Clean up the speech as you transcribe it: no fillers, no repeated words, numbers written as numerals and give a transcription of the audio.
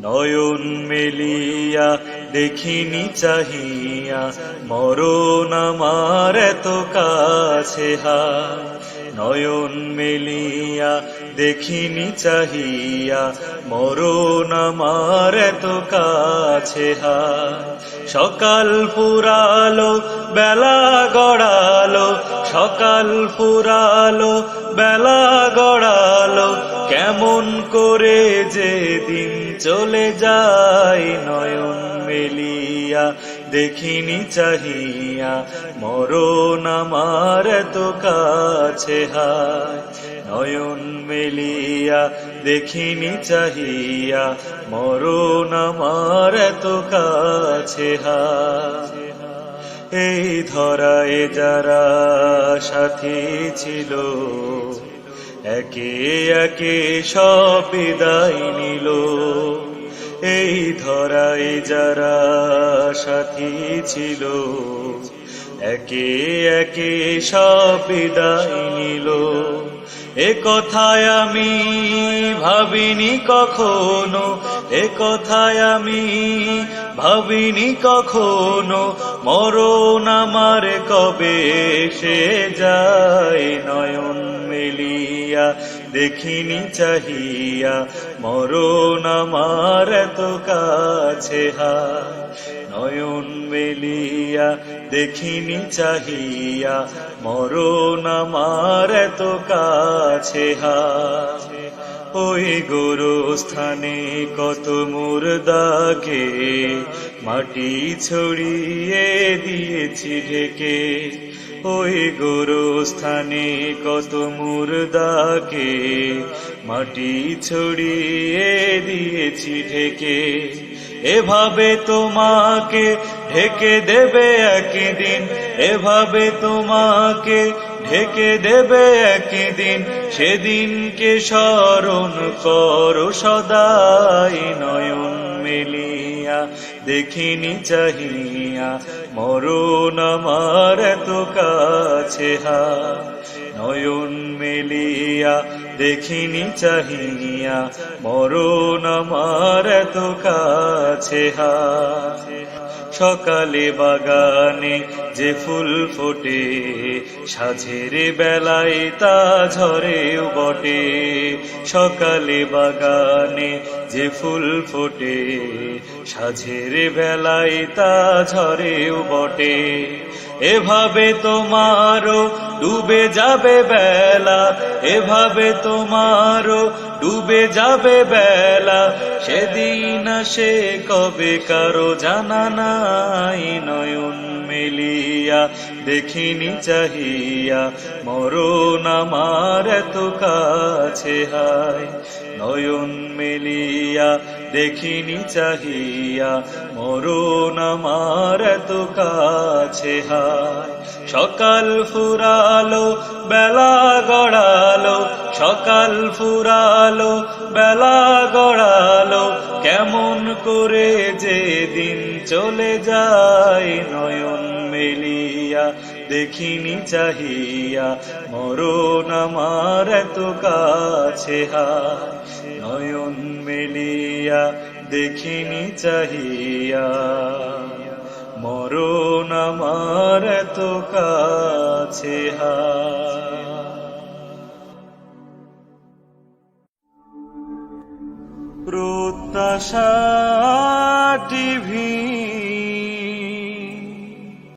নয়ন মেলিয়া দেখিনি চাহিয়া, মরণ আমার এত কাছে হায়। নয়ন মেলিয়া দেখিনি চাহিয়া, মরণ আমার এত কাছে হায়। সকাল ফুরালো বেলা গড়ালো, সকাল ফুরালো বেলা গড়ালো, কেমন করে যে দিন চলে যায়। নয়ন মেলিয়া দেখিনি চাহিয়া, মরণ আমার এত কাছে হায়। নয়ন মেলিয়া দেখিনি চাহিয়া, মরণ আমার এত কাছে হায়। এই ধরায় যারা সাথী ছিল, একে একে সব বিদায় নিল। এই ধরায় যারা সাথী ছিল, একে একে সব বিদায় নিল। এ কথায় আমি ভাবিনি কখনো, এ কথায় আমি ভাবিনি কখনো, মরণ আমার কবে এসে যায়। নয়ন মেলিয়া দেখিনি চাহিয়া, মরণ আমার এত কাছে হায়। নয়ন মেলিয়া দেখিনি চাহিয়া, মরণ আমার এত কাছে হায়। ওই গোরস্থানে কত মুর্দাকে মাটি ছড়িয়ে দিয়েছি ঢেকে। ওই গোরস্থানে কত মুর্দাকে মাটি ছড়িয়ে দিয়েছি ঢেকে। এভাবে তোমাকে ঢেকে দেবে একদিন, এভাবে তোমাকে ঢেকে দেবে একদিন, সেদিনকে স্মরণ করো সদাই। নয়ন মেলিয়া দেখিনি চাহিয়া, মরণ আমার এত কাছে হায়। নয়ন মেলিয়া দেখিনি চাহিয়া, মরণ আমার এত কাছে হায়। সকালে বাগানে যে ফুল ফোটে, সাঝের বেলায় তা ঝরেও বটে। সকালে বাগানে যে ফুল ফোটে, সাঝের বেলায় তা ঝরেও বটে। এভাবে তোমারও ডুবে যাবে বেলা, এভাবে তোমারও ডুবে যাবে বেলা, সেদিন আসে কবে কারো জানা নাই। নয়ন মেলিয়া দেখিনি চাহিয়া, মরণ আমার এত কাছে হায়। নয়ন মেলিয়া দেখিনি চাহিয়া, মরণ আমার এত কাছে হায়। সকাল ফুরালো বেলা গড়ালো, সকাল ফুরালো বেলা গড়ালো, কেমন করে যে দিন চলে যায়। নয়ন মেলিয়া দেখিনি চাহিয়া, মরণ আমার এত কাছে হায়। নয়ন মেলিয়া দেখিনি চাহিয়া, মরণ আমার এত কাছে হায়। প্রত্যাশা টিভি